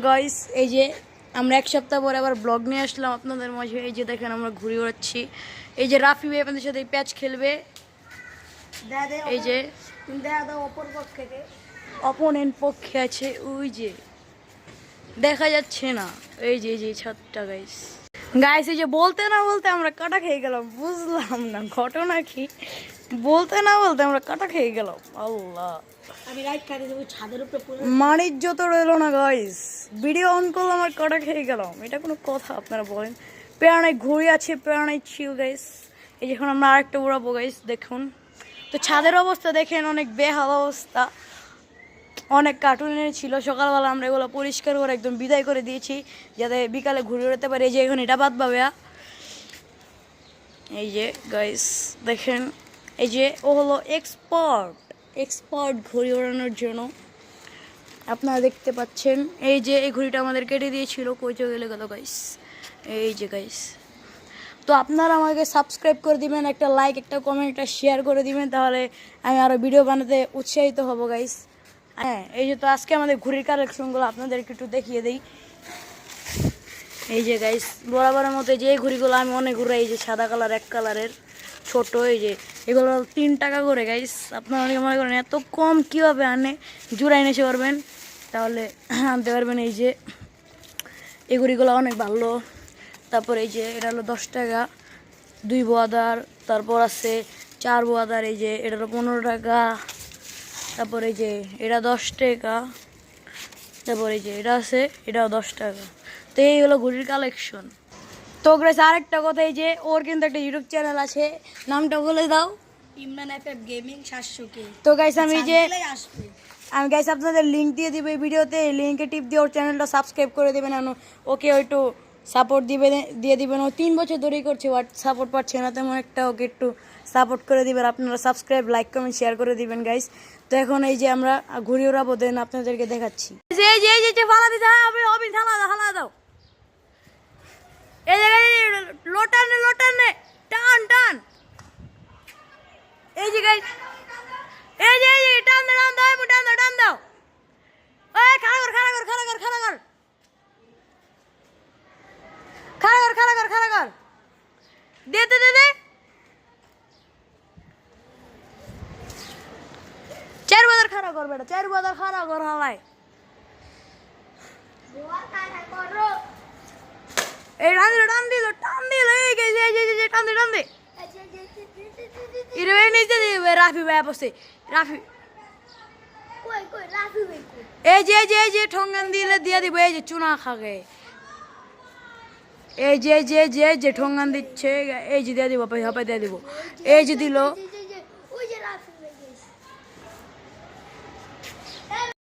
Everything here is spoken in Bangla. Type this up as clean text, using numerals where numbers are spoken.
গাইস এই যে আমরা এক সপ্তাহ পরে আবার ব্লগ নিয়ে আসলাম আপনাদের মাঝে। এই যে দেখেন আমরা ঘুরে বেড়াচ্ছি। এই যে রাফি ভাই আপনাদের সাথে প্যাচ খেলবে। এই যে অপোনেন্ট পক্ষে আছে, ওই যে দেখা যাচ্ছে না, এই যে ছাদটা গাইস। গাইস এই যে বলতে না বলতে আমরা কাটা খেয়ে গেলাম, বুঝলাম না ঘটনা কি। বলতে না বলতে আমরা কাটা খেয়ে গেলাম। আল্লাহ, আমি রাইট খাইতে দেবো ছাদের উপরে। মানিজ্য তো রইলো না গাইস, ভিডিও অন করলাম আর কাটা খেয়ে গেলাম, এটা কোনো কথা আপনারা বলেন? প্রেরণায় ঘুরে আছে, প্রেরণায় ছিল গাইস। এই যখন আমরা আরেকটা উড়াবো গাইস, দেখুন তো ছাদের অবস্থা দেখেন, অনেক বেহাল অবস্থা। অনেক কার্টুনের ছিল, সকালবেলা আমরা এগুলো পরিষ্কার করে একদম বিদায় করে দিয়েছি যাতে বিকালে ঘুরে উড়াতে পারি। এই যে এখন এটা বাদ পাবে। এই যে গাইস দেখেন, এই যে ও হলো এক্সপার্ট ঘুড়ি ওড়ানোর জন্য, আপনারা দেখতে পাচ্ছেন। এই যে এই ঘুড়িটা আমাদের কেটে দিয়েছিল, কই চলে গেল গাইস। এই যে গাইস, তো আপনারা আমাকে সাবস্ক্রাইব করে দিবেন, একটা লাইক, একটা কমেন্ট, একটা শেয়ার করে দিবেন, তাহলে আমি আরও ভিডিও বানাতে উৎসাহিত হব গাইস। হ্যাঁ, এই যে তো আজকে আমাদের ঘুড়ির কালেকশনগুলো আপনাদেরকে একটু দেখিয়ে দিই। এই যে গাইস বরাবরের মতো যে ঘুড়িগুলো আমি অনেক ঘুরে, এই যে সাদা কালার, এক কালারের ছোট, এই যে এগুলো 3 টাকা করে গাইস। আপনারা অনেকে মনে করেন এত কম কীভাবে আনে, জোড়াই নেশে পারবেন তাহলে আনতে পারবেন। এই যে এই ঘুড়িগুলো অনেক ভালো। তারপর এই যে এটা হলো 10 টাকা 2 বোয়াদার, তারপর আছে 4 বোয়াদার, এই যে এটা হলো 15 টাকা, তারপর এই যে এটা 10 টাকা, তারপর এই যে এটা আছে, এটাও 10 টাকা। তো এই হলো ঘুড়ির কালেকশন। তো গ্রেস আরেকটা কথা, এই যে ওর কিন্তু একটা ইউটিউব চ্যানেল আছে, নামটা বলে দাও। Imran FF gaming 700K। তো গাইস আমি গাইস আপনাদের লিঙ্ক দিয়ে দিব এই ভিডিওতে, এই লিঙ্কে টিপ দিয়ে ওর চ্যানেলটা সাবস্ক্রাইব করে দেবেন, ওকে একটু সাপোর্ট দিয়ে দিবেন। ও 3 বছর ধরেই করছে, সাপোর্ট পাচ্ছে না তেমন একটা, ওকে একটু সাপোর্ট করে দিবেন আপনারা। সাবস্ক্রাইব, লাইক, কমেন্ট, শেয়ার করে দিবেন গাইস। তো এখন এই যে আমরা ঘুড়ি ওড়াবো, দেন আপনাদেরকে দেখাচ্ছি। এই যে ফালা দিতে হবে, হালা দাও। এই জায়গায় লোটানে টান। এই যে গাইস, এই যে টান দাও। ওই খাড়া কর। দে 4 বাজার খাড়া কর বেটা, 4 বাজার খাড়া কর হালাই। এই টান দিল, এই যে টান দে। ইরে নিচে দিবে, রাফি ভাই বসে, রাফি এই যে ঠঙ্গান দিয়ে দিব, এই যে চুনা খাগে, এই যে ঠঙ্গান দিচ্ছে, এই যে দিয়ে দিব, হাপে দিয়ে দিব, এই যে দিল।